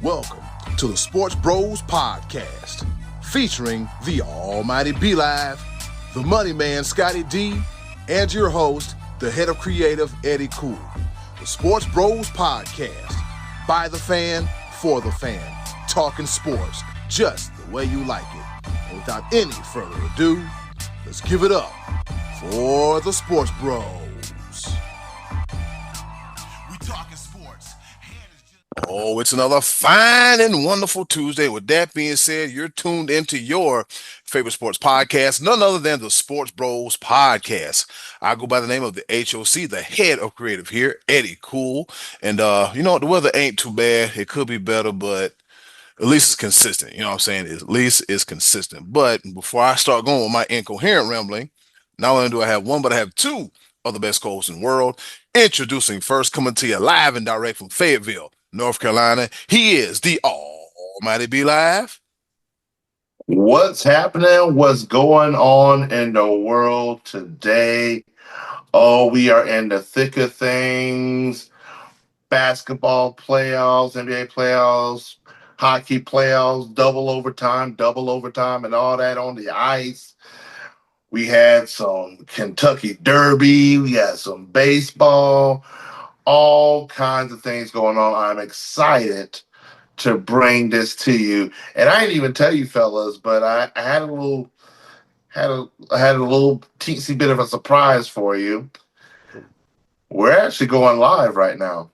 Welcome to the SportsBros Podcast, featuring the almighty B-Live, the money man Scotty D, and your host, the head of creative Eddie Cool. The SportsBros Podcast, by the fan, for the fan, talking sports just the way you like it. And without any further ado, let's give it up for the Sports Bros. Oh, it's another fine and wonderful Tuesday. With that being said, you're tuned into your favorite sports podcast, none other than the Sports Bros Podcast. I go by the name of the HOC, the head of creative here, Eddie Cool. And the weather ain't too bad. It could be better, but at least it's consistent. You know what I'm saying? At least it's consistent. But before I start going with my incoherent rambling, not only do I have one, but I have two of the best co-hosts in the world. Introducing first, coming to you live and direct from Fayetteville, North Carolina. He is the almighty B-Live. What's happening? What's going on in the world today? Oh, we are in the thick of things. Basketball playoffs, NBA playoffs, hockey playoffs, double overtime, and all that on the ice. We had some Kentucky Derby. We had some baseball. All kinds of things going on. I'm excited to bring this to you. And I didn't even tell you fellas, but I had a little teensy bit of a surprise for you. We're actually going live right now.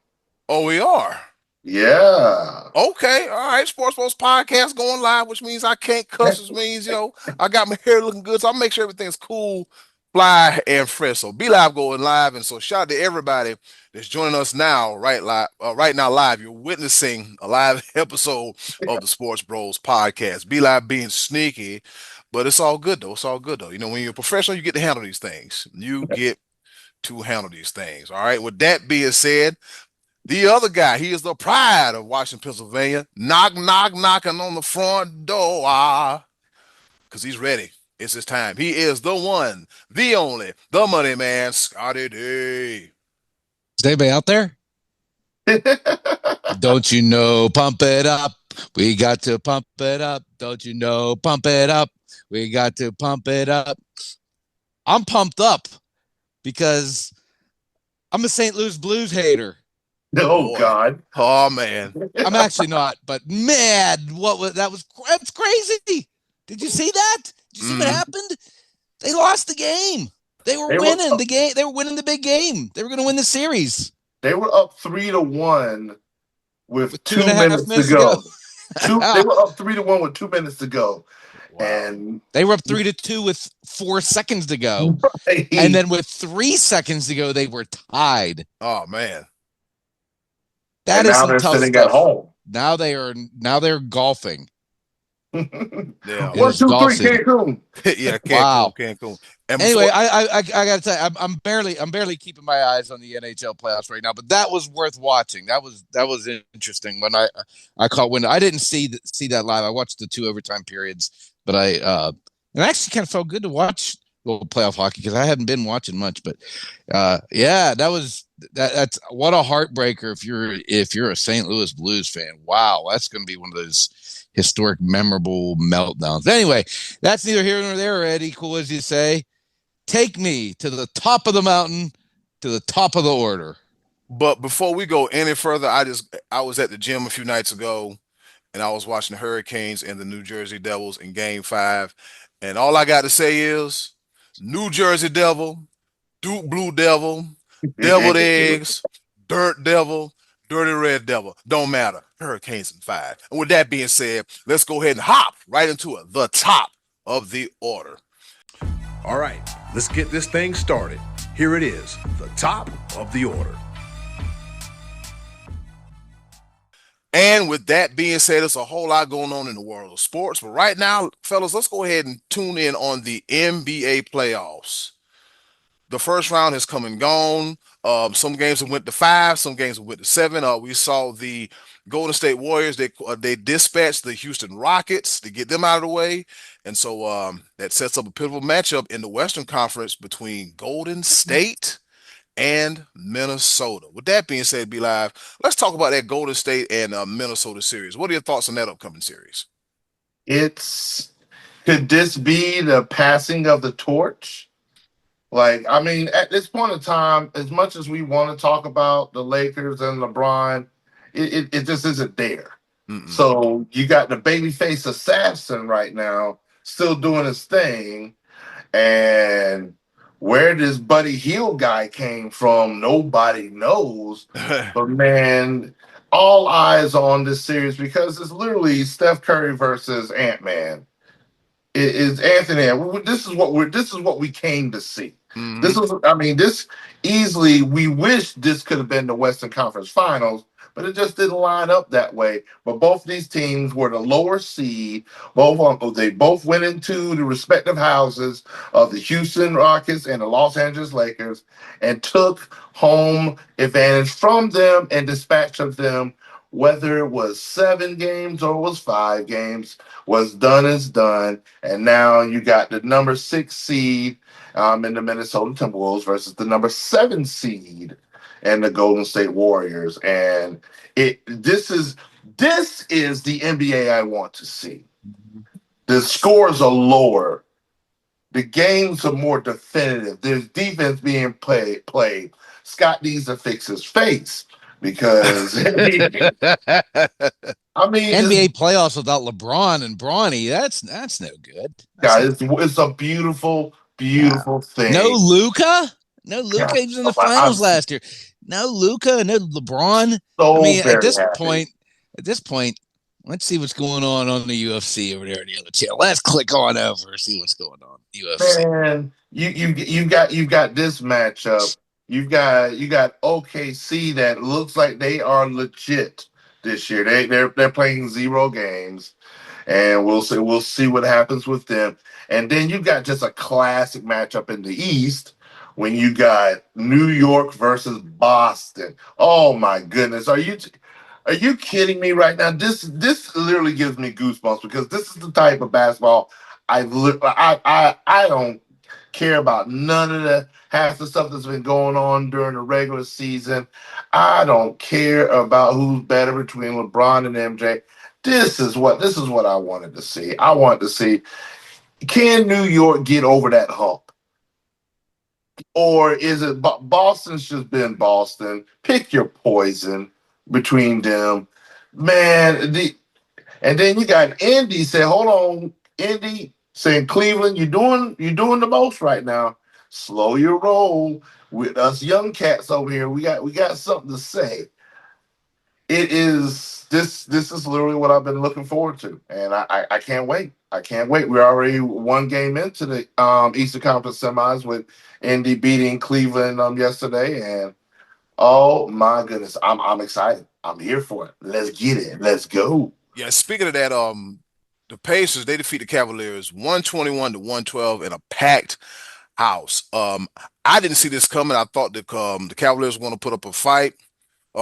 Oh, we are? Yeah. Okay. All right. SportsBros Podcast going live, which means I can't cuss, which means, I got my hair looking good. So I'll make sure everything's cool, fly, and fresh. So Be Live going live. And so shout out to everybody that's joining us now, right now live. You're witnessing a live episode of the Sports Bros Podcast. Be Live being sneaky, but it's all good though. It's all good though. When you're a professional, you get to handle these things. You get to handle these things. All right. With that being said, the other guy, he is the pride of Washington, Pennsylvania. Knocking on the front door. Because he's ready. It's his time. He is the one, the only, the money man, Scotty D. Is anybody out there? Don't you know, pump it up. We got to pump it up. Don't you know, pump it up. We got to pump it up. I'm pumped up because I'm a St. Louis Blues hater. Oh, God. Oh, man. I'm actually not, but man, that's crazy. Did you see that? Did you see what happened? They lost the game. They were winning the game. They were winning the big game. They were going to win the series. They were up 3-1 with 2 minutes to go. They were up 3-1 with 2 minutes to go. Wow. And they were up 3-2 with 4 seconds to go. Right. And then with 3 seconds to go, they were tied. Oh, man. That is now they're sitting at home. Now they're golfing. Yeah. 1, 2, 3, Cancun. Yeah, Cancun. Wow. Cancun. Anyway, I gotta tell you, I'm barely keeping my eyes on the NHL playoffs right now, but that was worth watching. That was interesting. When I caught wind, I didn't see that live. I watched the 2 overtime periods, but it actually kind of felt good to watch little playoff hockey because I hadn't been watching much. But that's what a heartbreaker if you're a St. Louis Blues fan. Wow, that's going to be one of those historic, memorable meltdowns. Anyway, that's neither here nor there, Eddie. Cool, as you say. Take me to the top of the mountain, to the top of the order. But before we go any further, I was at the gym a few nights ago, and I was watching the Hurricanes and the New Jersey Devils in Game 5. And all I got to say is, New Jersey Devil, Duke Blue Devil, Deviled Eggs, Dirt Devil, Dirty Red Devil. Don't matter. Hurricanes in 5. And with that being said, let's go ahead and hop right into it. The top of the order. All right, let's get this thing started. Here it is, the top of the order. And with that being said, there's a whole lot going on in the world of sports. But right now, fellas, let's go ahead and tune in on the NBA playoffs. The first round has come and gone. Some games have went to 5, some games have went to 7. We saw the Golden State Warriors. They dispatched the Houston Rockets to get them out of the way, and so that sets up a pivotal matchup in the Western Conference between Golden State and Minnesota. With that being said, Be Live, let's talk about that Golden State and Minnesota series. What are your thoughts on that upcoming series? It's Could this be the passing of the torch? Like, I mean, at this point in time, as much as we want to talk about the Lakers and LeBron, it just isn't there. Mm-mm. So you got the babyface assassin right now still doing his thing. And where this Buddy Hield guy came from, nobody knows. But man, all eyes on this series because it's literally Steph Curry versus Ant-Man. It is Anthony. This is what we came to see. Mm-hmm. This was, I mean, this easily. We wish this could have been the Western Conference Finals, but it just didn't line up that way. But both these teams were the lower seed. They both went into the respective houses of the Houston Rockets and the Los Angeles Lakers and took home advantage from them and dispatched of them. Whether it was 7 games or it was 5 games, what's done is done. And now you got the number 6 seed in the Minnesota Timberwolves versus the number 7 seed and the Golden State Warriors. And this is the NBA I want to see. The scores are lower. The games are more definitive. There's defense being played. Scott needs to fix his face because I mean, NBA playoffs without LeBron and Bronny, that's no good. it's a beautiful, beautiful No thing. Luca? No Luca. God, He was in the I'm finals last year. No Luca, no LeBron. I so mean, very happy. at this point, let's see what's going on the UFC over there on the other channel. Let's click on over and see what's going on UFC. Man, you got this matchup. You got OKC that looks like they are legit this year. They're playing 0 games, and we'll see what happens with them. And then you got just a classic matchup in the East when you got New York versus Boston. Oh my goodness, are you kidding me right now? This literally gives me goosebumps because this is the type of basketball I don't care about none of the half the stuff that's been going on during the regular season. I don't care about who's better between LeBron and MJ. This is what I wanted to see. I wanted to see, can New York get over that hump? Or is it Boston's just been Boston? Pick your poison between them. Man, and then you got Indy say, hold on, Indy saying Cleveland, you're doing the most right now. Slow your roll with us young cats over here. We got something to say. This is literally what I've been looking forward to. And I can't wait. I can't wait. We're already 1 game into the Eastern Conference semis with Indy beating Cleveland yesterday. And oh my goodness, I'm excited. I'm here for it. Let's get it. Let's go. Yeah, speaking of that, the Pacers, they defeat the Cavaliers 121 to 112 in a packed house. I didn't see this coming. I thought the Cavaliers were going to put up a fight.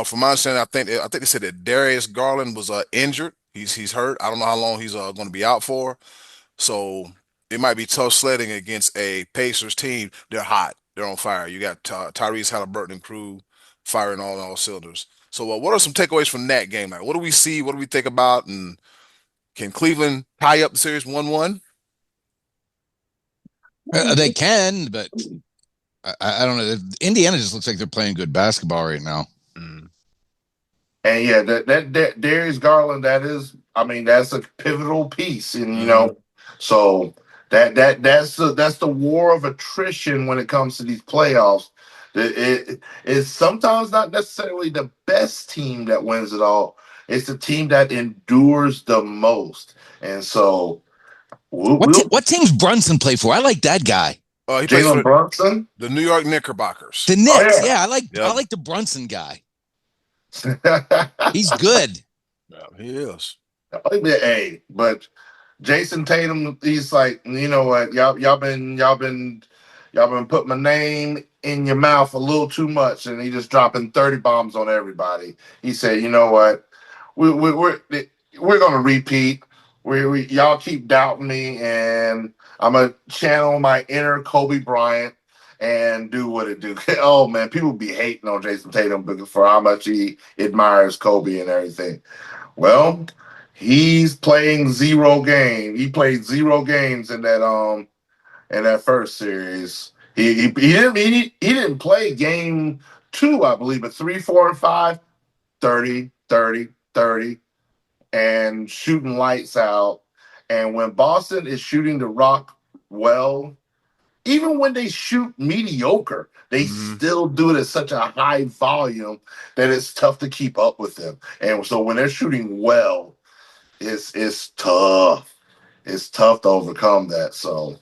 From my understanding, I think they said that Darius Garland was injured. He's hurt. I don't know how long he's going to be out for. So it might be tough sledding against a Pacers team. They're hot. They're on fire. You got Tyrese Halliburton and crew firing all cylinders. So what are some takeaways from that game? Like, what do we see? What do we think about? And can Cleveland tie up the series 1-1? They can, but I don't know. Indiana just looks like they're playing good basketball right now. Mm. And yeah, that Darius Garland, that's a pivotal piece, and so that's the war of attrition when it comes to these playoffs. It's sometimes not necessarily the best team that wins it all. It's the team that endures the most, and so What team's Brunson play for? I like that guy. He plays Jalen for Brunson, the New York Knickerbockers. The Knicks. Oh, yeah. I like the Brunson guy. He's good. Yeah, he is. Hey, but Jason Tatum, he's like, you know what, y'all been putting my name in your mouth a little too much, and he just dropping 30 bombs on everybody. He said, you know what, we're gonna repeat. Y'all keep doubting me, and I'm gonna channel my inner Kobe Bryant, and do what it do. Oh man, people be hating on Jason Tatum for how much he admires Kobe and everything. Well, he's playing zero game. He played zero games in that first series. He didn't play game 2, I believe, but 3, 4, and 5, 30, 30, 30, and shooting lights out. And when Boston is shooting the rock well, even when they shoot mediocre, they still do it at such a high volume that it's tough to keep up with them. And so when they're shooting well, it's tough. It's tough to overcome that. So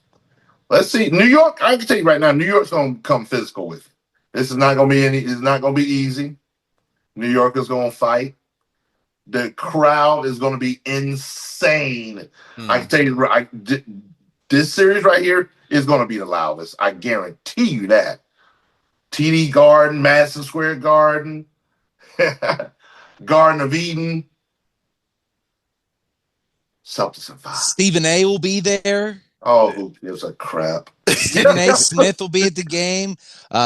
let's see. New York, I can tell you right now, New York's gonna come physical with it. This is not gonna be it's not gonna be easy. New York is gonna fight. The crowd is gonna be insane. I can tell you, this series right here is gonna be the loudest. I guarantee you that. TD Garden, Madison Square Garden, Garden of Eden. Celtics in 5. Stephen A will be there. Oh, who gives a crap? Stephen A. Smith will be at the game.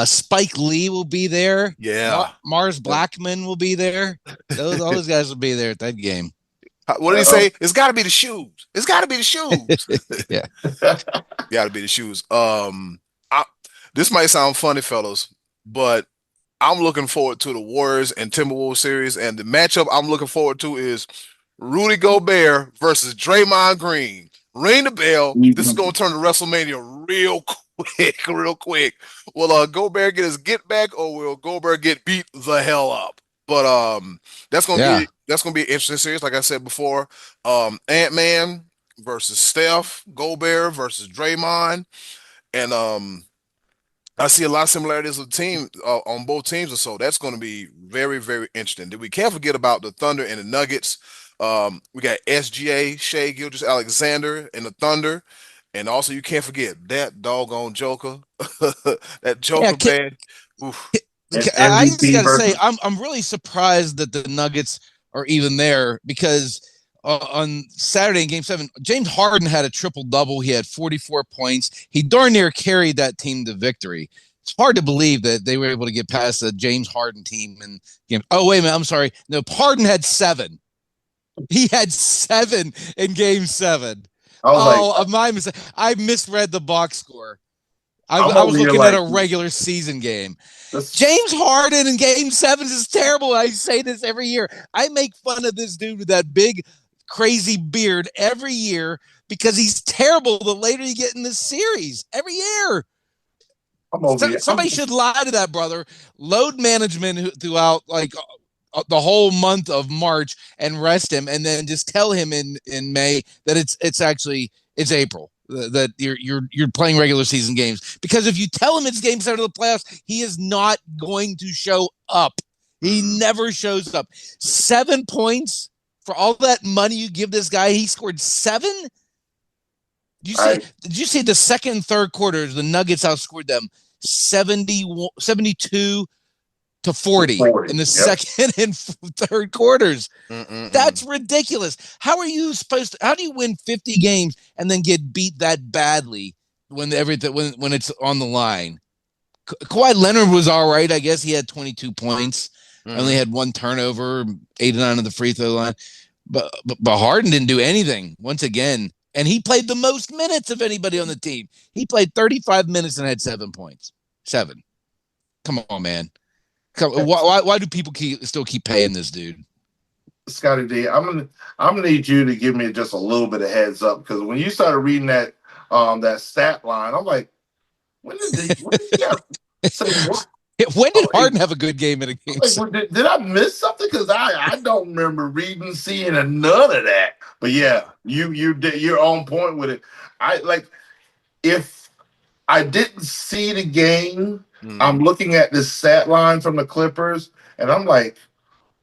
Spike Lee will be there. Yeah. Mars Blackman will be there. All those guys will be there at that game. What did he say? It's got to be the shoes. It's got to be the shoes. Yeah. Got to be the shoes. This might sound funny, fellas, but I'm looking forward to the Warriors and Timberwolves series, and the matchup I'm looking forward to is Rudy Gobert versus Draymond Green. Ring the bell. This is going to turn to WrestleMania real quick. Will Gobert get his get back, or will Gobert get beat the hell up? But that's gonna be an interesting series. Like I said before, Ant-Man versus Steph, Gobert versus Draymond, and I see a lot of similarities of the team on both teams, or so that's going to be very, very interesting. We can't forget about the Thunder and the Nuggets. We got SGA, Shea Gilgeous-Alexander, and the Thunder, and also you can't forget that doggone Joker, that Joker man. Oof. I just got to say, I'm really surprised that the Nuggets are even there, because on Saturday in Game 7, James Harden had a triple-double. He had 44 points. He darn near carried that team to victory. It's hard to believe that they were able to get past the James Harden team in game. Oh, wait a minute. I'm sorry. No, Harden had 7. He had 7 in Game 7. My mistake. I misread the box score. I was looking at a regular season game. James Harden in Game 7 is terrible. I say this every year. I make fun of this dude with that big, crazy beard every year because he's terrible the later you get in the series. Every year. Somebody should lie to that brother. Load management throughout the whole month of March and rest him, and then just tell him in May that it's April. That you're playing regular season games, because if you tell him it's Game 7 of the playoffs, he is not going to show up. He never shows up. 7 points for all that money you give this guy. He scored 7. Did you see the second and third quarters? The Nuggets outscored them 72 to 40 in the second and third quarters. That's ridiculous. How do you win 50 games and then get beat that badly when it's on the line? Kawhi Leonard was all right. I guess he had 22 points. Only had 1 turnover, 8 or 9 on the free throw line. But Harden didn't do anything once again. And he played the most minutes of anybody on the team. He played 35 minutes and had 7 points. 7. Come on, man. Why do people still keep paying this dude? Scotty D, I'm gonna need you to give me just a little bit of heads up, because when you started reading that stat line, I'm like, when did he have say what? When did Harden have a good game in a game? Did I miss something? Because I don't remember seeing none of that. But yeah, you're on point with it. If I didn't see the game, I'm looking at this stat line from the Clippers, and I'm like,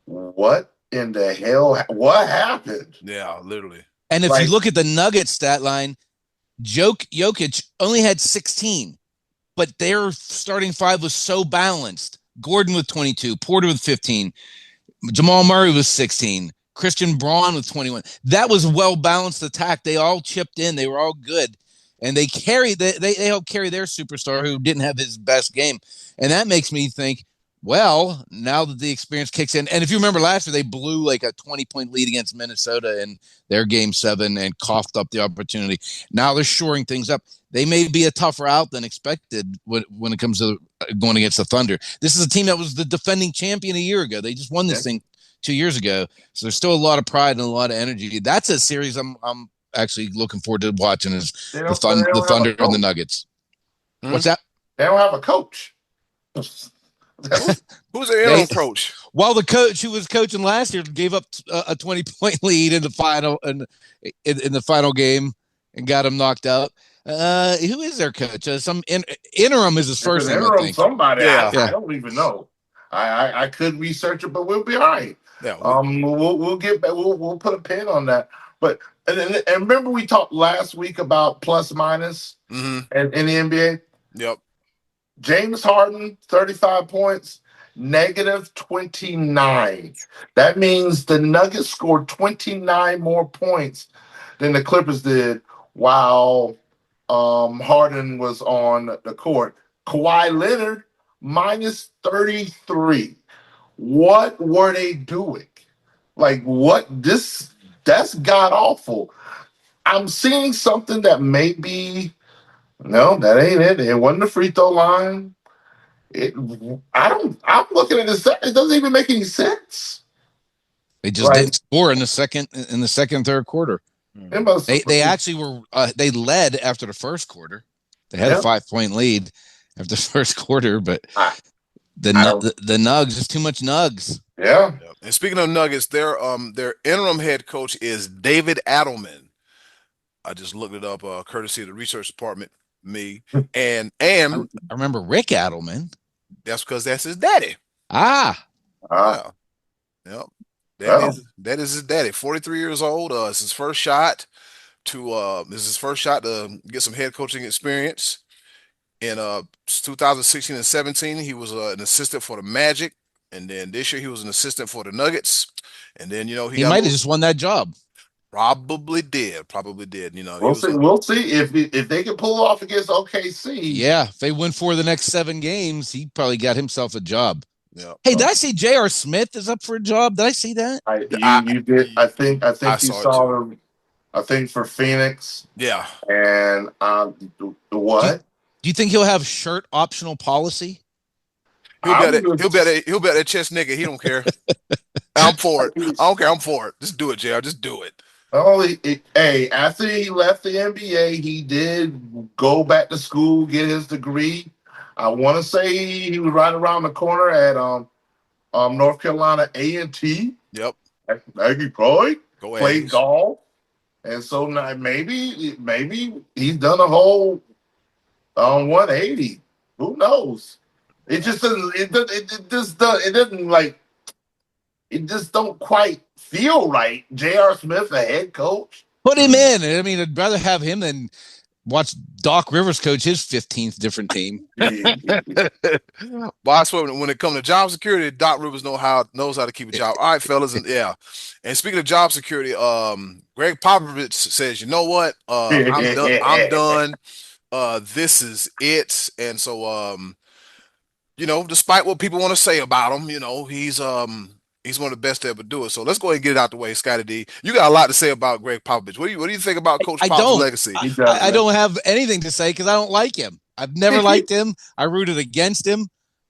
what in the hell? What happened? Yeah, literally. And if you look at the Nuggets stat line, Jokic only had 16, but their starting 5 was so balanced. Gordon with 22, Porter with 15, Jamal Murray with 16, Christian Braun with 21. That was well-balanced attack. They all chipped in. They were all good. and they help carry their superstar who didn't have his best game, and that makes me think. Well, now that the experience kicks in, and if you remember last year, they blew like a 20-point lead against Minnesota in their game 7 and coughed up the opportunity. Now they're shoring things up. They may be a tougher out than expected when it comes to going against the Thunder. This is a team that was the defending champion a year ago. They just won this thing 2 years ago. So there's still a lot of pride and a lot of energy. That's a series I'm actually looking forward to watching is the Thunder and the Nuggets. Mm-hmm. What's that? They don't have a coach. Who's the interim coach? Well, the coach who was coaching last year gave up a 20-point lead in the final in the final game and got him knocked out. Who is their coach? Some interim is his first name. Interim, I think. Somebody. Yeah. I don't even know. I could research it, but we'll be all right. Yeah. We'll get back. We'll put a pin on that. But and remember we talked last week about plus minus in the NBA. Yep. James Harden, 35 points, negative 29. That means the Nuggets scored 29 more points than the Clippers did while Harden was on the court. Kawhi Leonard, minus 33. What were they doing? Like, that's god-awful. I'm seeing something that may be... No, that ain't it. It wasn't the free throw line. I'm looking at this. It doesn't even make any sense. They just didn't score in the second, third quarter. They actually were. They led after the first quarter. They had a 5-point lead after the first quarter, but the Nugs is too much Nugs. Yeah. And speaking of Nuggets, their interim head coach is David Adelman. I just looked it up, courtesy of the research department. Me and I remember Rick Adelman. That's because that's his daddy. Yep. That is his daddy. 43 years old. It's his first shot to get some head coaching experience. In 2016 and 17, he was an assistant for the Magic, and then this year he was an assistant for the Nuggets. And then he might have just won that job. Probably did. We'll see if they can pull off against OKC. Yeah, if they win 4 of the next 7 games, he probably got himself a job. Yeah. Hey, did I see J.R. Smith is up for a job? Did I see that? You did. I think you saw him. I think for Phoenix. Yeah. And what? Do you think he'll have shirt optional policy? He'll bet that chest nigga. He don't care. I'm for it. I don't care. I'm for it. Just do it, JR. Just do it. After he left the NBA, he did go back to school, get his degree. I want to say he was right around the corner at North Carolina A&T. Yep. He probably played Aggies. golf, and so now maybe he's done a whole 180. Who knows? It just doesn't. It just don't quite feel right. J.R. Smith, the head coach. Put him in. I mean, I'd rather have him than watch Doc Rivers coach his 15th different team. But I swear, when it comes to job security, Doc Rivers knows how to keep a job. All right, fellas, and speaking of job security, Gregg Popovich says, you know what? I'm done. This is it. And so, despite what people want to say about him, he's one of the best to ever do it. So let's go ahead and get it out the way, Scotty D. You got a lot to say about Gregg Popovich. What do you think about Coach Pop's legacy? I don't have anything to say because I don't like him. I've never liked him. I rooted against him.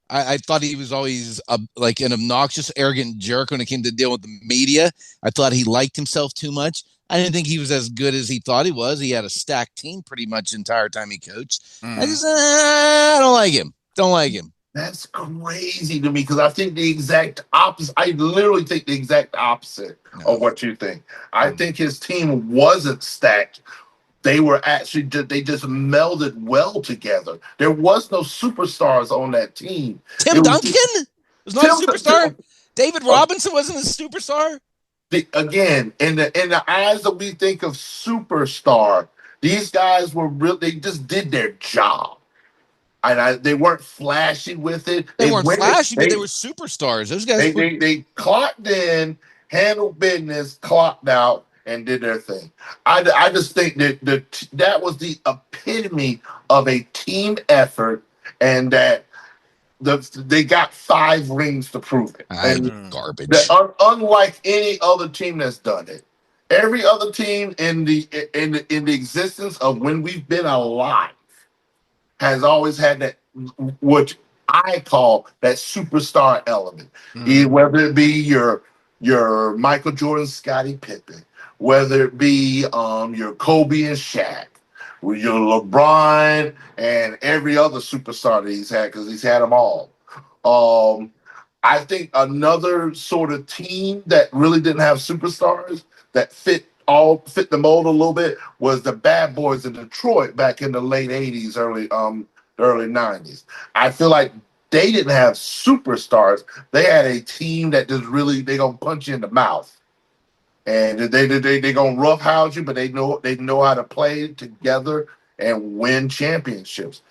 I thought he was always like an obnoxious, arrogant jerk when it came to deal with the media. I thought he liked himself too much. I didn't think he was as good as he thought he was. He had a stacked team pretty much the entire time he coached. I don't like him. Don't like him. That's crazy to me because I think the exact opposite. I literally think the exact opposite of what you think. I think his team wasn't stacked. They were they just melded well together. There was no superstars on that team. Tim Duncan was not a superstar. David Robinson wasn't a superstar. Again, in the eyes that we think of superstar, these guys were real. They just did their job. And they weren't flashy with it. They weren't flashy, but they were superstars. Those guys. They clocked in, handled business, clocked out, and did their thing. I just think that was the epitome of a team effort, and that they got 5 rings to prove it. And Garbage. unlike any other team that's done it, every other team in the existence of when we've been alive has always had that, what I call that superstar element. Whether it be your Michael Jordan, Scottie Pippen, whether it be your Kobe and Shaq, with your LeBron and every other superstar that he's had, because he's had them all. Um, I think another sort of team that really didn't have superstars that fit the mold a little bit was the Bad Boys in Detroit back in the late '80s, early '90s. I feel like they didn't have superstars. They had a team that just really, they gonna punch you in the mouth, and they gonna roughhouse you, but they know how to play together and win championships.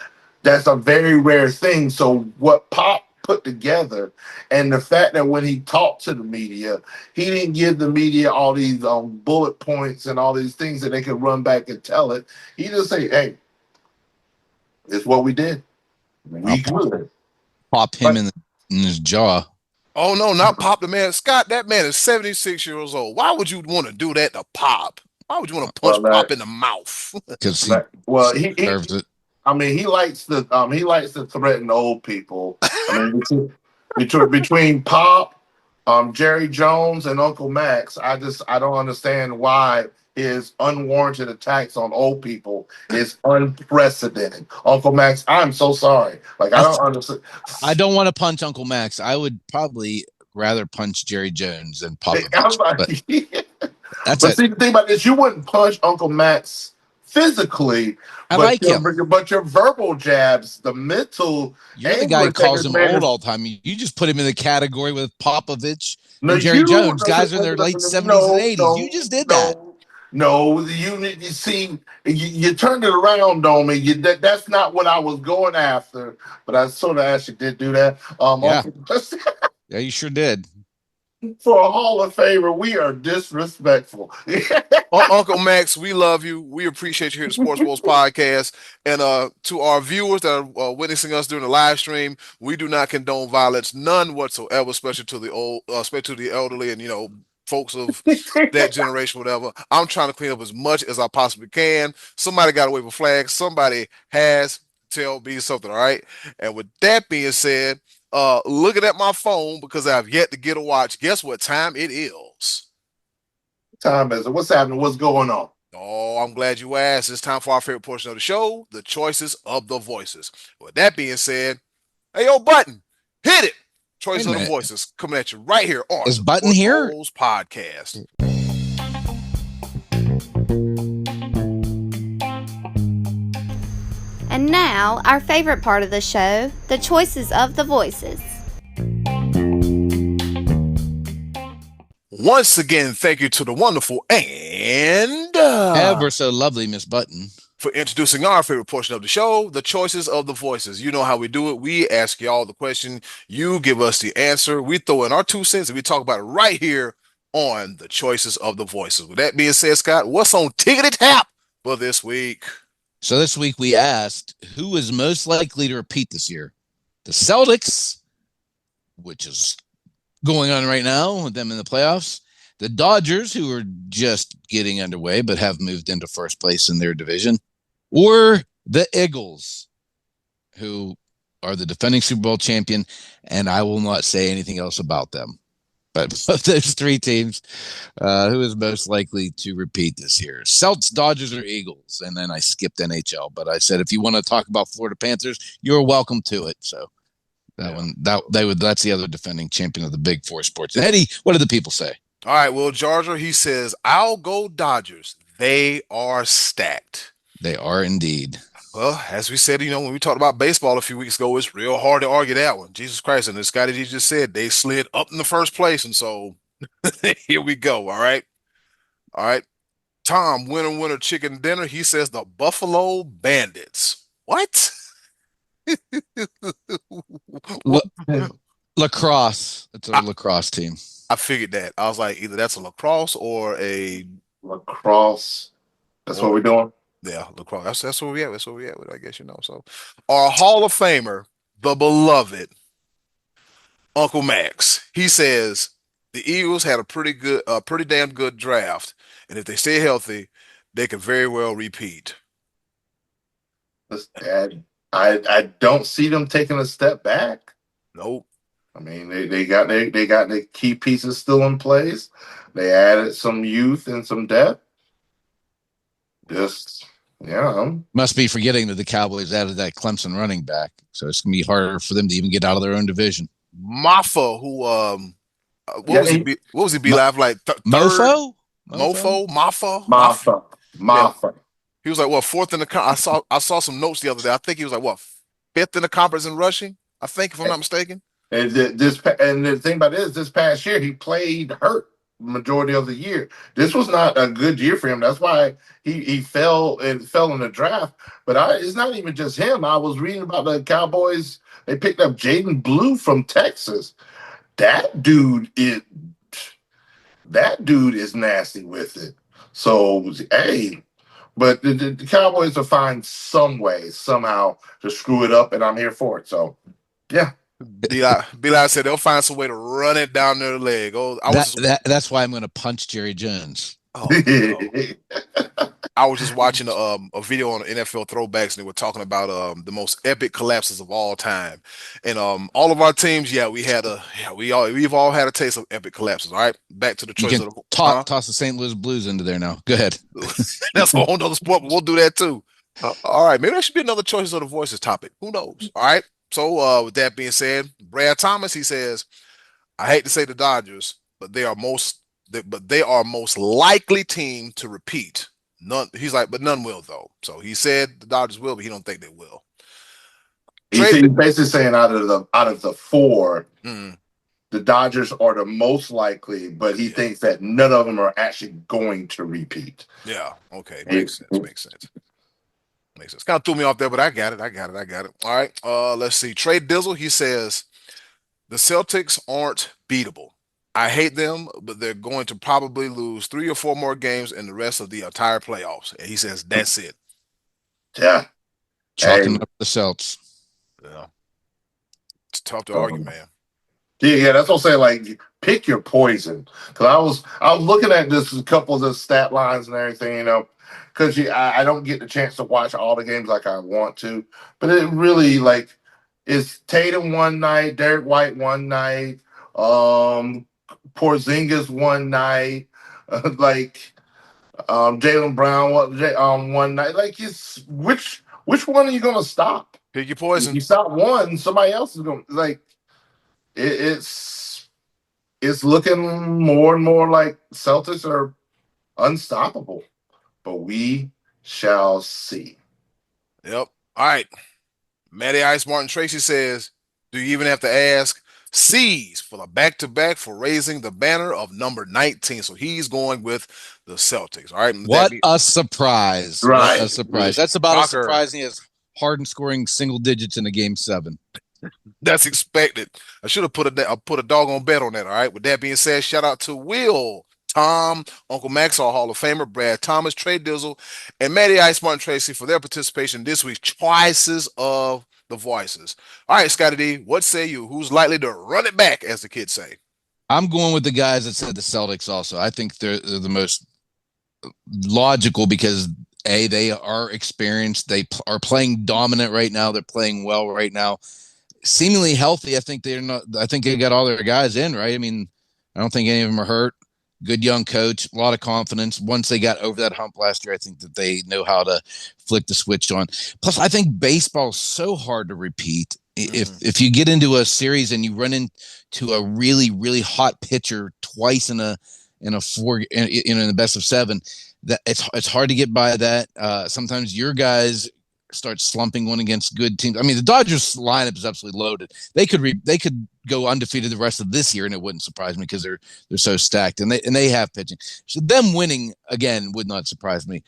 That's a very rare thing. So what Pop put together, and the fact that when he talked to the media, he didn't give the media all these bullet points and all these things that they could run back and tell it. He just say, "Hey, it's what we did. We good." Pop him in his jaw. Oh no, not Pop the man. Scott, that man is 76 years old. Why would you want to do that to Pop? Why would you want to punch Pop in the mouth? Because he deserves it. I mean, he likes to threaten old people. I mean, between Pop, Jerry Jones, and Uncle Max, I don't understand why his unwarranted attacks on old people is unprecedented. Uncle Max, I'm so sorry. Like, I don't understand. I don't want to punch Uncle Max. I would probably rather punch Jerry Jones than Popovich. But see, the thing about this, you wouldn't punch Uncle Max physically. I like him. But your verbal jabs, the mental. You're the guy who calls him old all the time. You just put him in the category with Popovich and Jerry Jones. Guys are in their late 70s and 80s. You just did that. No, you see, you turned it around on me. That's not what I was going after, but I sort of actually did do that. Yeah, you sure did. For a Hall of Famer, we are disrespectful. Uncle Max, we love you. We appreciate you here at the SportsBros Podcast. And to our viewers that are witnessing us during the live stream, we do not condone violence, none whatsoever, especially to the old, especially to the elderly and folks of that generation, whatever. I'm trying to clean up as much as I possibly can. Somebody got to wave a flag. Somebody has to tell me something, all right? And with that being said, looking at my phone because I've yet to get a watch. Guess what time it is? Time is it? What's happening? What's going on? Oh, I'm glad you asked. It's time for our favorite portion of the show, the choices of the voices. With that being said, hey, yo, Button, hit it. Choice of the voices coming at you right here on Is Button here? SportsBros Podcast. And now, our favorite part of the show, the choices of the voices. Once again, thank you to the wonderful and ever so lovely Miss Button for introducing our favorite portion of the show, the choices of the voices. You know how we do it. We ask y'all the question. You give us the answer. We throw in our 2 cents and we talk about it right here on the choices of the voices. With that being said, Scott, what's on Tickety Tap for this week? So this week we asked who is most likely to repeat this year. The Celtics, which is going on right now with them in the playoffs. The Dodgers, who are just getting underway but have moved into first place in their division. Or the Eagles, who are the defending Super Bowl champion, and I will not say anything else about them. But of those 3 teams, who is most likely to repeat this year? Celtics, Dodgers, or Eagles? And then I skipped NHL, but I said if you want to talk about Florida Panthers, you're welcome to it. So that's the other defending champion of the Big Four sports. And Eddie, what do the people say? All right, Will Jarger, he says, I'll go Dodgers. They are stacked. They are indeed. Well, as we said, when we talked about baseball a few weeks ago, it's real hard to argue that one. Jesus Christ. And as Scotty G just said, they slid up in the first place. And so here we go. All right. All right. Tom, winner, chicken dinner. He says the Buffalo Bandits. What? Lacrosse. It's a lacrosse team. I figured that. I was like, either that's a lacrosse or a lacrosse. That's what we're doing. Yeah, lacrosse. That's where we at. That's where we at with, I guess, So our Hall of Famer, the beloved Uncle Max, he says the Eagles had a pretty damn good draft, and if they stay healthy, they could very well repeat. I don't see them taking a step back. Nope. I mean, they got the key pieces still in place. They added some youth and some depth. Must be forgetting that the Cowboys added that Clemson running back, so it's gonna be harder for them to even get out of their own division. Maffa, who what was he be live like third? Mofo? Maffa. Yeah. He was like what, fourth in the I saw some notes the other day. I think he was like what, fifth in the conference in rushing, I think, if I'm not mistaken. And the thing about this past year, he played hurt majority of the year. This was not a good year for him. That's why he fell in the draft. But it's not even just him. I was reading about the Cowboys. They picked up Jaden Blue from Texas. That dude is nasty with it. So, hey, but the Cowboys will find some way, somehow, to screw it up, and I'm here for it. So, yeah. Eli said they'll find some way to run it down their leg. That's why I'm going to punch Jerry Jones. Oh, no. I was just watching a video on NFL Throwbacks, and they were talking about the most epic collapses of all time. And all of our teams, we've all had a taste of epic collapses. All right, back to the choice of the toss the St. Louis Blues into there now. Go ahead. That's a whole other sport, but we'll do that too. All right, maybe that should be another choices of the voices topic. Who knows? All right. So with that being said, Brad Thomas, he says, I hate to say the Dodgers, but they are most likely team to repeat. He's like, but none will though. So he said the Dodgers will, but he don't think they will. He's basically saying out of the four, the Dodgers are the most likely, but he thinks that none of them are actually going to repeat. Yeah. Okay. Makes sense. Kind of threw me off there, but I got it. All right. Let's see. Trey Dizzle, he says the Celtics aren't beatable. I hate them, but they're going to probably lose 3 or 4 more games in the rest of the entire playoffs. And he says that's it. Yeah. Chalking up the Celts. Yeah. It's tough to argue, man. Yeah, that's what I'm saying. Like, pick your poison. Because I was looking at this, a couple of the stat lines and everything, because I don't get the chance to watch all the games like I want to. But it really, like, it's Tatum one night, Derek White one night, Porzingis one night, Jaylen Brown one night. Like, it's which one are you gonna stop? Pick your poison. If you stop one, somebody else is gonna it's looking more and more like Celtics are unstoppable. But we shall see. Yep. All right. Matty Ice Martin Tracy says, do you even have to ask? C's for the back-to-back for raising the banner of number 19. So he's going with the Celtics. All right. What a surprise. Right. What a surprise. That's about as surprising as Harden scoring single digits in a game 7. That's expected. I should have put a doggone bet on that. All right. With that being said, shout out to Will, Tom, Uncle Max, our Hall of Famer, Brad Thomas, Trey Dizzle, and Matty Ice Martin Tracy for their participation in this week's Choices of the Voices. All right, Scotty D, what say you? Who's likely to run it back, as the kids say? I'm going with the guys that said the Celtics also. I think they're the most logical because, A, they are experienced. They are playing dominant right now. They're playing well right now. Seemingly healthy. I think they got all their guys in, right? I mean, I don't think any of them are hurt. Good young coach, a lot of confidence. Once they got over that hump last year, I think that they know how to flick the switch on. Plus, I think baseball is so hard to repeat. If you get into a series and you run into a really, really hot pitcher twice in the best of 7, that it's hard to get by that. Sometimes your guys start slumping one against good teams. I mean, the Dodgers lineup is absolutely loaded. They could go undefeated the rest of this year, and it wouldn't surprise me because they're so stacked, and they have pitching. So them winning again would not surprise me.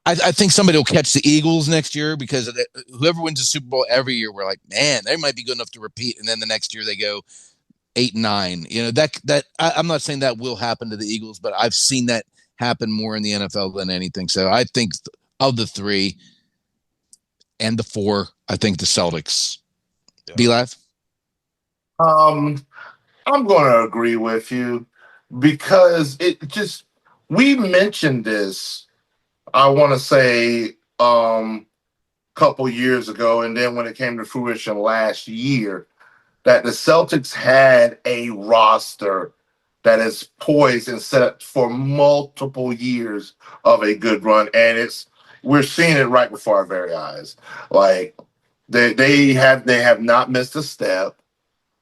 I think somebody will catch the Eagles next year because whoever wins the Super Bowl every year, we're like, man, they might be good enough to repeat, and then the next year they go 8-9. You know, that I'm not saying that will happen to the Eagles, but I've seen that happen more in the NFL than anything. So I think of the 3 and the 4, I think the Celtics. Yeah. B-Live? I'm going to agree with you because we mentioned this, I want to say, couple years ago, and then when it came to fruition last year, that the Celtics had a roster that is poised and set for multiple years of a good run, and we're seeing it right before our very eyes. Like they have not missed a step.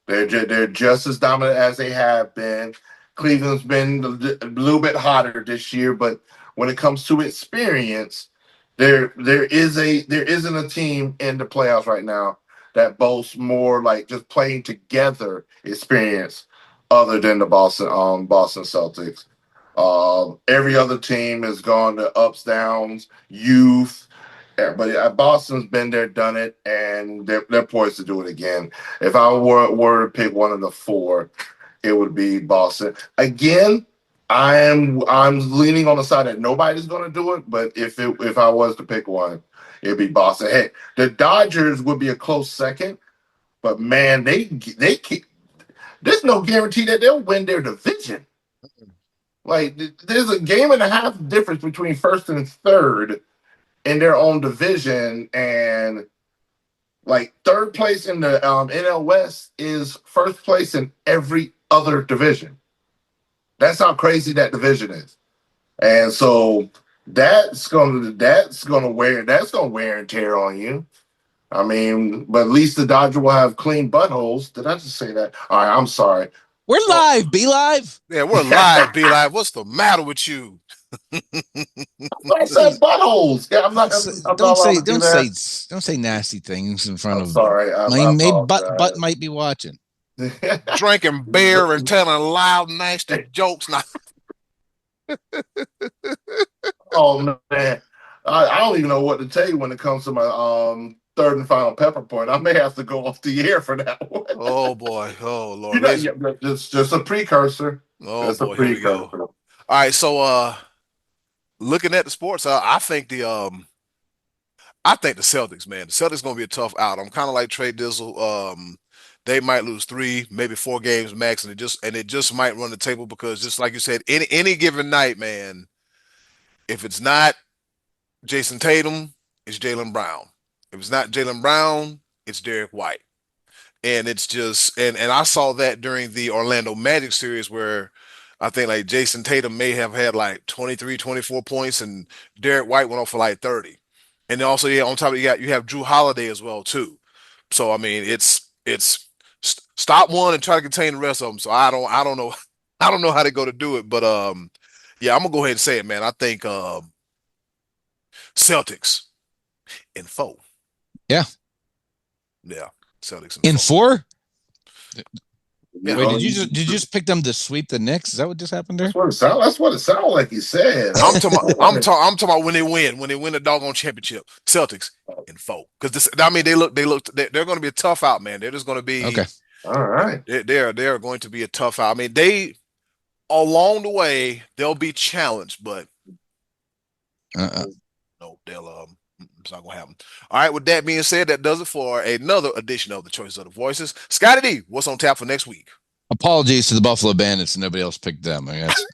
They're just as dominant as they have been. Cleveland's been a little bit hotter this year, but when it comes to experience, there isn't a team in the playoffs right now that boasts more like just playing together experience other than the Boston Celtics. Every other team has gone to ups, downs, youth. Yeah, but Boston's been there, done it, and they're poised to do it again. If I were to pick one of the 4, it would be Boston. Again, I'm leaning on the side that nobody's going to do it, but if I was to pick one, it'd be Boston. Hey, the Dodgers would be a close second, but man, they keep, there's no guarantee that they'll win their division. Like there's a game and a half difference between first and third in their own division, and like third place in the NL West is first place in every other division. That's how crazy that division is, and so that's gonna wear and tear on you. I mean, but at least the Dodgers will have clean buttholes. Did I just say that? All right, I'm sorry. We're live, B-Live. Yeah, we're live, B-Live. What's the matter with you? I said buttholes. Yeah, I'm not. Don't say nasty things in front I'm of. sorry. Maybe butt might be watching. Drinking beer and telling loud, nasty jokes. Now, Oh man, I don't even know what to tell you when it comes to my third and final pepper point. I may have to go off the air for that one. oh boy, oh Lord, You know, yeah, just a precursor. oh Just boy, a here we precursor. go. All right, so looking at the sports, I think the Celtics, man, the Celtics gonna be a tough out. I'm kind of like Trey Dizzle. They might lose 3, maybe 4 games max, and it just might run the table because just like you said, any given night, man, if it's not Jason Tatum, it's Jaylen Brown. If it's not Jaylen Brown, it's Derek White. And it's just and I saw that during the Orlando Magic series where I think like Jason Tatum may have had like 23, 24 points and Derek White went off for like 30. And then also, yeah, on top of it, you have Drew Holiday as well too. So I mean, it's stop one and try to contain the rest of them. So I don't know I don't know how they go to do it, but yeah, I'm gonna go ahead and say it, man. I think Celtics in 4. Yeah. Yeah, Celtics in 4. You Wait, know, did you just pick them to sweep the Knicks? Is that what just happened there? That's what it sounded like you said. I'm talking about when they win the doggone championship. Celtics in 4 because I mean they're going to be a tough out, man. They're just going to be okay. All right. They're going to be a tough out. I mean they along the way they'll be challenged, but no, they'll it's not gonna happen. All right. With that being said, that does it for another edition of the Choice of the Voices. Scotty D, what's on tap for next week? Apologies to the Buffalo Bandits and nobody else picked them, I guess.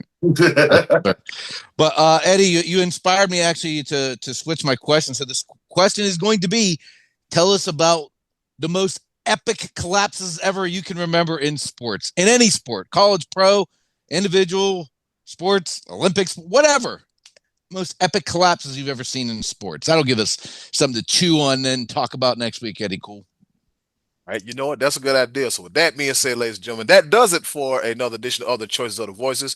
But Eddie, you inspired me actually to switch my question. So this question is going to be: tell us about the most epic collapses ever you can remember in sports, in any sport, college, pro, individual, sports, Olympics, whatever. Most epic collapses you've ever seen in sports. That'll give us something to chew on and talk about next week, Eddie. Cool. All right, you know what? That's a good idea. So with that being said, ladies and gentlemen, that does it for another edition of the Choices of the Voices.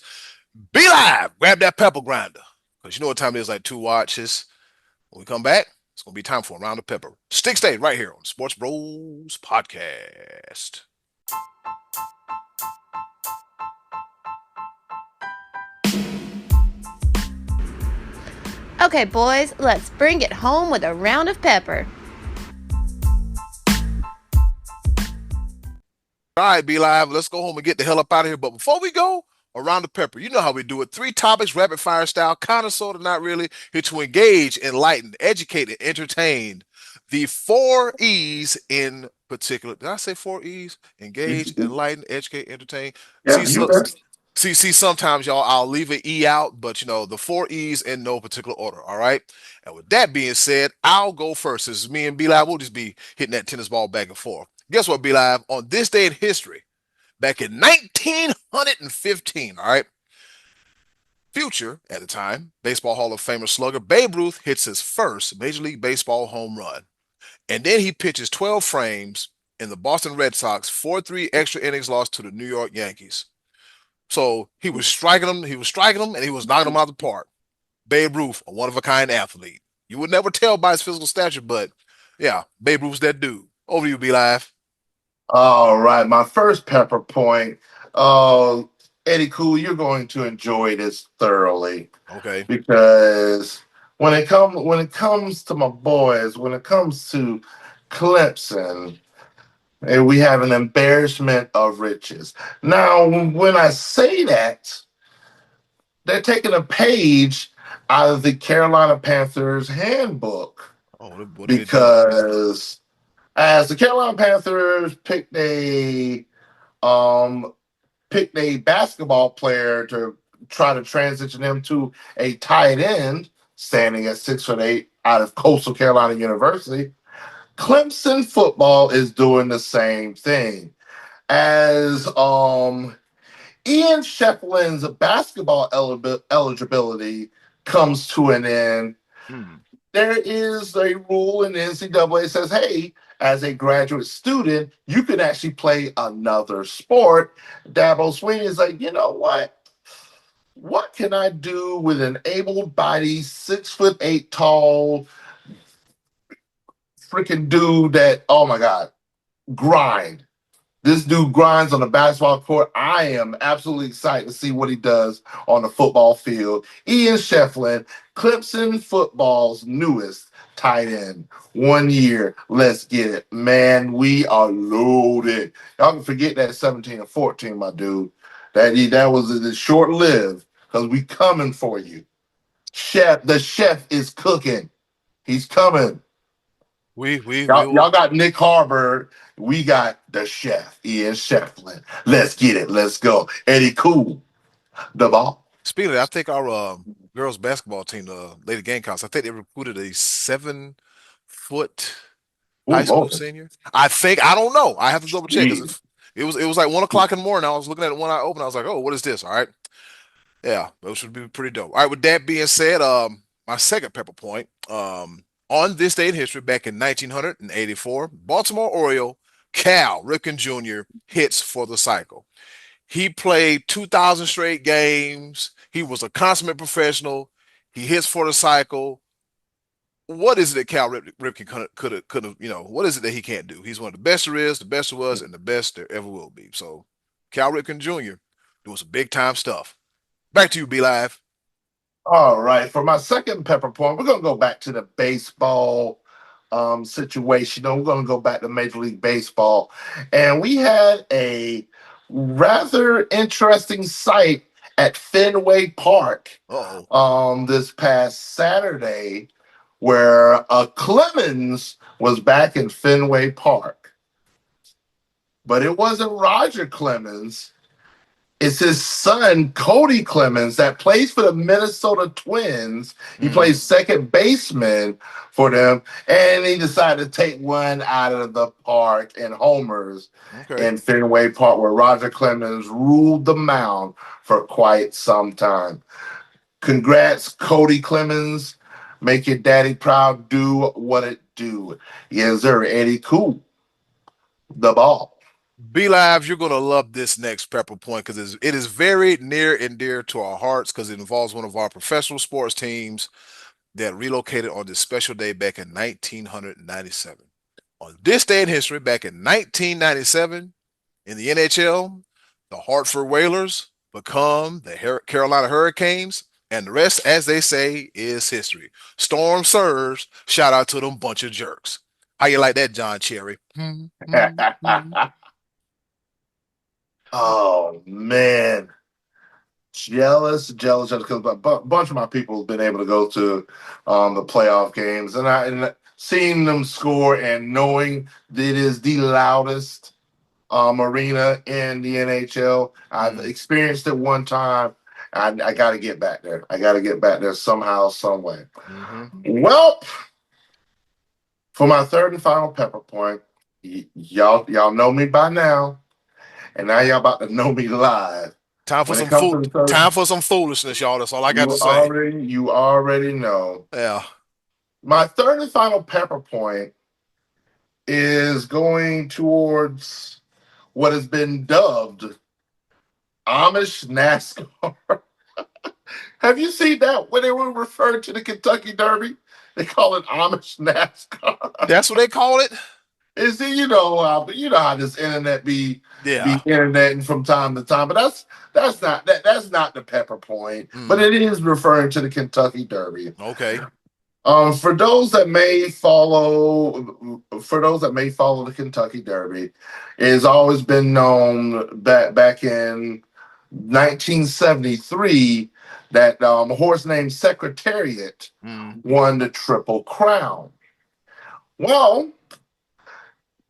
Be live. Grab that pepper grinder. Because you know what time it is, like 2 watches. When we come back, it's going to be time for a round of pepper. Stay right here on SportsBros Podcast. Okay, boys, let's bring it home with a round of pepper. All right, be live. Let's go home and get the hell up out of here. But before we go, around the pepper. You know how we do it. 3 topics, rapid fire style, kind of, sort of, not really. Here to engage, enlighten, educate, and entertain. The 4 E's in particular. Did I say 4 E's? Engage, enlighten, educate, entertain. Yeah, See, you so, right. see, sometimes y'all, I'll leave an E out, but the 4 E's in no particular order. All right. And with that being said, I'll go first. This is me and B Live. We'll just be hitting that tennis ball back and forth. Guess what, B Live? On this day in history, back in 1915, all right, future, at the time, Baseball Hall of Famer slugger Babe Ruth hits his first Major League Baseball home run. And then he pitches 12 frames in the Boston Red Sox 4-3 extra innings loss to the New York Yankees. So he was striking them, and he was knocking them out of the park. Babe Ruth, a one-of-a-kind athlete. You would never tell by his physical stature, but yeah, Babe Ruth's that dude. Over to you, B Live. All right, my first pepper point. Uh, Eddie Cool, you're going to enjoy this thoroughly Okay. because when it comes to my boys, when it comes to Clemson, we have an embarrassment of riches. Now, when I say that, they're taking a page out of the Carolina Panthers handbook Oh, what did they do? because as the Carolina Panthers um picked a basketball player to try to transition him to a tight end, standing at 6'8" out of Coastal Carolina University. Clemson football is doing the same thing. As Ian Shefflin's basketball eligibility comes to an end, Hmm. there is a rule in the NCAA says, hey, as a graduate student, you can actually play another sport. Dabo Sweeney is like, you know what? What can I do with an able-bodied, 6'8" tall freaking dude that, oh my God, grind. This dude grinds on the basketball court. I am absolutely excited to see what he does on the football field. Ian Shefflin, Clemson football's newest tight end. 1 year. Let's get it. Man, we are loaded. Y'all can forget that 17 and 14, my dude. That was short lived because we coming for you. The chef is cooking. He's coming. We Y'all will. got Nick Harburg. We got the chef, Ian Shefflin. Let's get it. Let's go. Eddie Cool, the ball. Speaking of that, I think our girls basketball team, the Lady Gamecocks, I think they recruited a 7-foot Oh, high school Lord. senior. I think, I don't know. I have to double check because Jeez. it was like 1 o'clock in the morning. I was looking at it when I opened. I was like, oh, what is this? All right. Yeah, those should be pretty dope. All right, with that being said, my second pepper point, on this day in history, back in 1984, Baltimore Oriole Cal Ripken Jr. hits for the cycle. He played 2,000 straight games. He was a consummate professional. He hits for the cycle. What is it that Cal Ripken could have, what is it that he can't do? He's one of the best there is, the best there was, and the best there ever will be. So, Cal Ripken Jr. doing some big time stuff. Back to you, B Live. All right. For my second pepper point, we're going to go back to the baseball situation. We're going to go back to Major League Baseball. And we had a rather interesting sight at Fenway Park Uh-oh. this past Saturday where Clemens was back in Fenway Park. But it wasn't Roger Clemens. It's his son, Cody Clemens, that plays for the Minnesota Twins. He plays second baseman for them, and he decided to take one out of the park in homers Okay. in Fenway Park, where Roger Clemens ruled the mound for quite some time. Congrats, Cody Clemens. Make your daddy proud. Do what it do. Yes, sir. Eddie Cool, the ball. B Live, you're gonna love this next pepper point because it is very near and dear to our hearts because it involves one of our professional sports teams that relocated on this special day back in 1997. On this day in history, back in 1997, in the NHL, the Hartford Whalers become the Carolina Hurricanes, and the rest, as they say, is history. Storm surge. Shout out to them bunch of jerks. How you like that, John Cherry? Oh man. jealous because a bunch of my people have been able to go to the playoff games, and seeing them score and knowing that it is the loudest arena in the NHL. I've experienced it one time. I got to get back there. I got to get back there somehow, some way. Well, for my third and final pepper point, y'all know me by now, and now y'all about to know me live. Time for When it some comes to the third, time for some foolishness, y'all. That's all I got to say. you already know. Yeah. My third and final pepper point is going towards what has been dubbed Amish NASCAR. Have you seen that when they were referring to the Kentucky Derby? They call it Amish NASCAR. That's what they call it? Is it, you know how this internet be interneting from time to time, but that's not the pepper point. But it is referring to the Kentucky Derby. Okay. For those that may follow the Kentucky Derby, it has always been known back in 1973 that a horse named Secretariat won the Triple Crown. Well,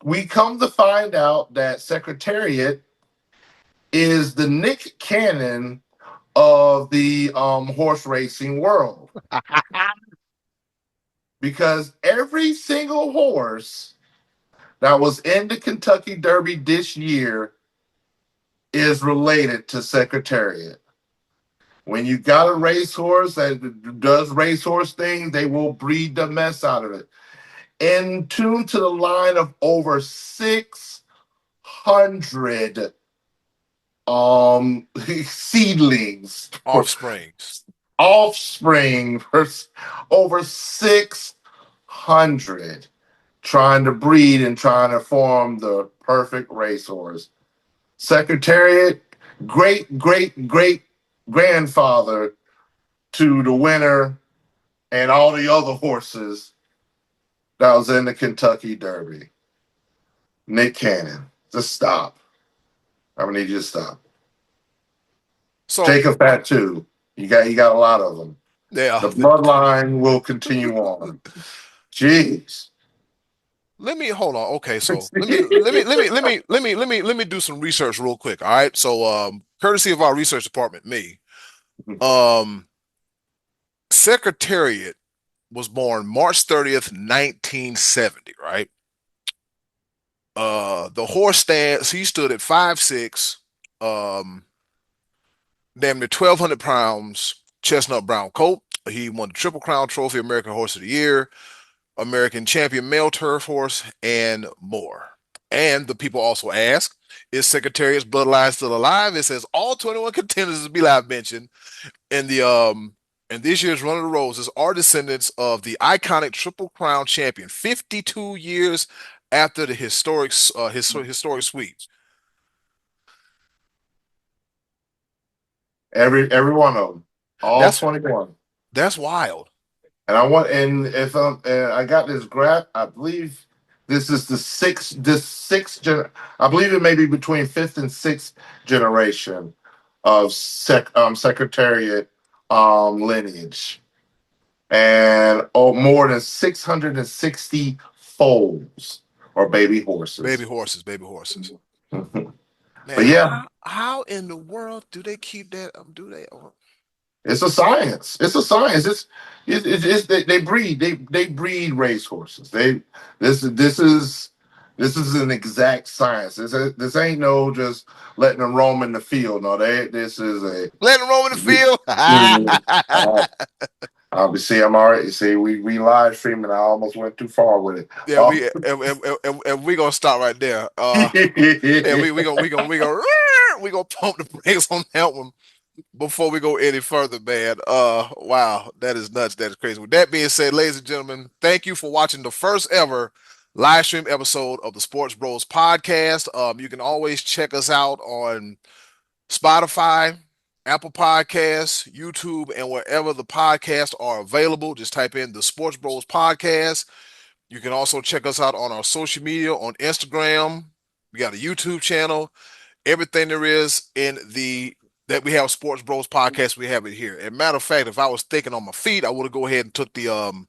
we come to find out that Secretariat is the Nick Cannon of the horse racing world. Because every single horse that was in the Kentucky Derby this year is related to Secretariat. When you got a racehorse that does racehorse things, they will breed the mess out of it. In tune to the line of over 600 seedlings, offspring, over 600 trying to breed and trying to form the perfect racehorse. Secretariat, great grandfather to the winner and all the other horses that was in the Kentucky Derby. Nick Cannon, just stop. I'm gonna need you to stop. So, Jacob Fatu, you got a lot of them. Yeah, the bloodline will continue on. Jeez. Let me hold on. Okay, so let me do some research real quick. All right. So courtesy of our research department, me. Secretariat was born March 30th, 1970, right? The horse stands, he stood at 5'6", damn near 1,200 pounds, chestnut brown coat. He won the Triple Crown Trophy, American Horse of the Year, American Champion Male Turf Horse, and more. And the people also ask, is Secretariat's bloodline still alive? It says all 21 contenders, as B-Live mentioned, in this year's Run of the Roses are descendants of the iconic Triple Crown champion, 52 years after the historic sweep. Every one of them, all 21. That's wild. And if I got this graph, I believe this is the sixth. I believe it may be between fifth and sixth generation of Secretariat lineage, and more than 660 foals or baby horses. Baby horses. Man, but yeah, how in the world do they keep that? Do they? It's a science. They breed racehorses. This is an exact science. This ain't no just letting them roam in the field. No, this is a letting them roam in the field. I'm already. See, we live streaming. I almost went too far with it. Yeah, we gonna stop right there. And we gonna pump the brakes on that one before we go any further, man. Wow, that is nuts. That is crazy. With that being said, ladies and gentlemen, thank you for watching the first ever live stream episode of the Sports Bros Podcast. You can always check us out on Spotify, Apple Podcasts, YouTube, and wherever the podcasts are available. Just type in the Sports Bros Podcast. You can also check us out on our social media on Instagram. We got a YouTube channel. Everything there is in the that we have Sports Bros Podcast, we have it here. As a matter of fact, if I was thinking on my feet, I would have go ahead and took the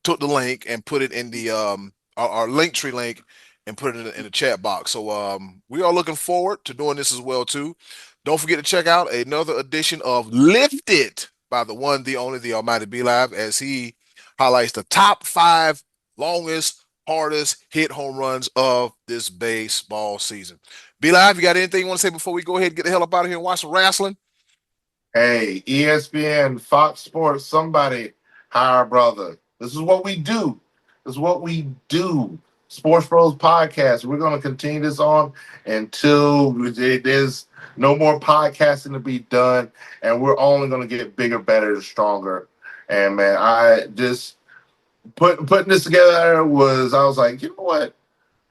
link and put it in the our link tree link and put it in the chat box. So we are looking forward to doing this as well too. Don't forget to check out another edition of Lifted by the one, the only, the Almighty B Live, as he highlights the top 5 longest, hardest hit home runs of this baseball season. B Live, you got anything you want to say before we go ahead and get the hell up out of here and watch some wrestling? Hey, ESPN, Fox Sports, somebody hire a brother. This is what we do. This is what we do. Sports Bros Podcast. We're going to continue this on until there's no more podcasting to be done, and we're only going to get bigger, better, and stronger. And man, I just putting this together I was like, you know what?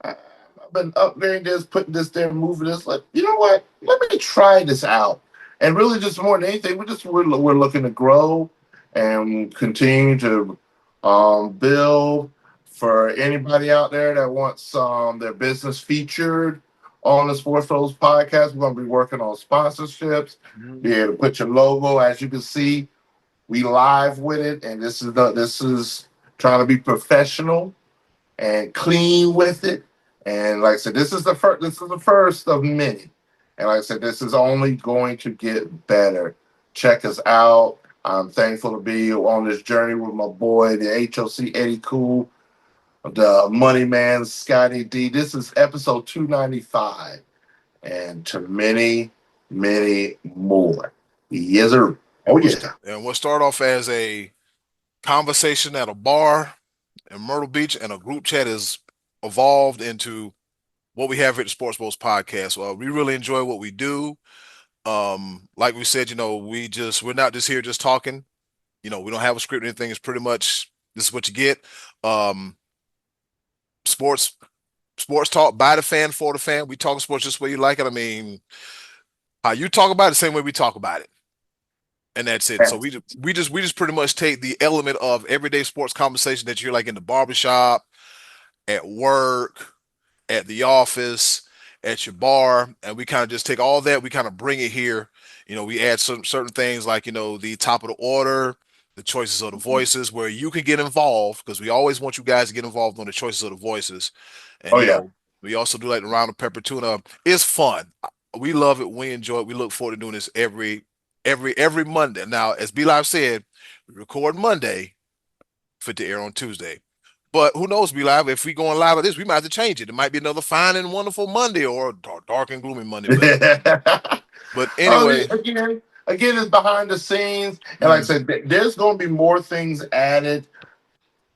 I've been upgrading this, putting this there, moving this. Like, you know what? Let me try this out. And really, just more than anything, we're looking to grow and continue to build. For anybody out there that wants their business featured on the Sports Bros Podcast, we're going to be working on sponsorships. Be able to put your logo, as you can see, we live with it, and this is trying to be professional and clean with it. And like I said, this is the first of many. And like I said, this is only going to get better. Check us out. I'm thankful to be on this journey with my boy, the HOC Eddie Cool, the Money Man Scotty D. This is episode 295, and to many, many more. Yes, sir. Oh, yeah. And we'll start off as a conversation at a bar in Myrtle Beach, and a group chat is evolved into what we have at the Sports Bros Podcast. We really enjoy what we do. Like we said, we're not just here just talking. We don't have a script or anything. It's pretty much this is what you get. Sports talk by the fan, for the fan. We talk sports just the way you like it. I mean, how you talk about it, the same way we talk about it. And that's it. So we just pretty much take the element of everyday sports conversation that you're like in the barbershop, at work, at the office, at your bar, and we kind of just take all that, we kind of bring it here. We add some certain things like, the top of the order, the choices of the voices, where you can get involved, because we always want you guys to get involved on the choices of the voices. And we also do like the round of pepper tuna. It's fun. We love it. We enjoy it. We look forward to doing this every Monday. Now, as B Live said, we record Monday for it to air on Tuesday. But who knows, B Live, if we going live with this, we might have to change it. It might be another fine and wonderful Monday or dark and gloomy Monday. But anyway. Again, it's behind the scenes. And like I said, there's going to be more things added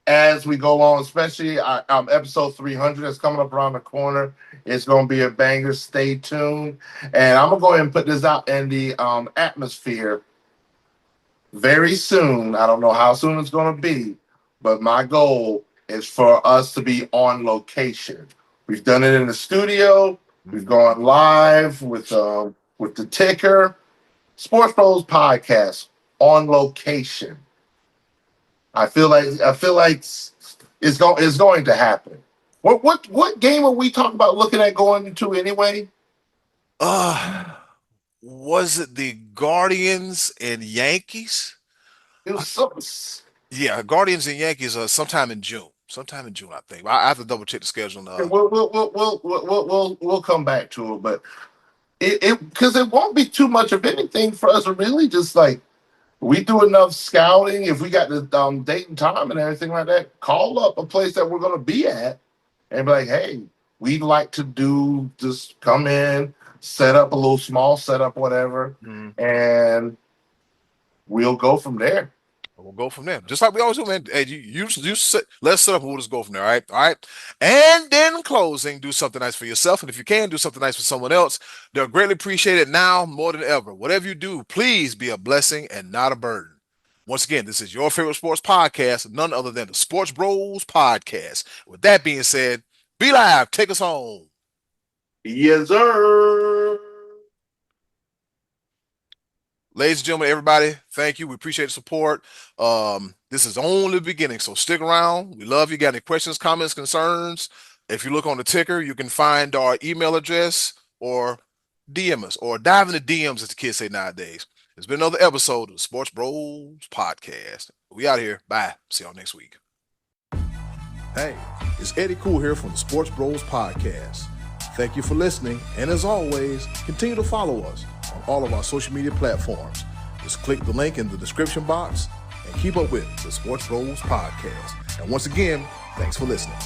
as we go on, especially episode 300 that's coming up around the corner. It's going to be a banger. Stay tuned. And I'm going to go ahead and put this out in the atmosphere very soon. I don't know how soon it's going to be, but my goal is for us to be on location. We've done it in the studio. We've gone live with the ticker. Sports Bros Podcast on location. I feel like it's going to happen. What game are we talking about looking at going into anyway? Was it the Guardians and Yankees? It was something. Yeah, Guardians and Yankees sometime in June. I think. I have to double check the schedule. We'll come back to it, but because it won't be too much of anything for us to really just like we do enough scouting. If we got the date and time and everything like that, call up a place that we're going to be at and be like, hey, we'd like to just come in, set up a little small setup, whatever, and we'll go from there. We'll go from there. Just like we always do, man. Hey, let's set up and we'll just go from there. All right. And then in closing, do something nice for yourself. And if you can, do something nice for someone else. They'll greatly appreciate it now more than ever. Whatever you do, please be a blessing and not a burden. Once again, this is your favorite sports podcast, none other than the Sports Bros Podcast. With that being said, be live. Take us home. Yes, sir. Ladies and gentlemen, everybody, thank you. We appreciate the support. This is only the beginning, so stick around. We love you. Got any questions, comments, concerns? If you look on the ticker, you can find our email address or DM us or dive in the DMs, as the kids say nowadays. It's been another episode of the Sports Bros Podcast. We out here. Bye. See y'all next week. Hey, it's Eddie Cool here from the Sports Bros Podcast. Thank you for listening, and as always, continue to follow us on all of our social media platforms. Just click the link in the description box and keep up with the Sports Bros Podcast. And once again, thanks for listening.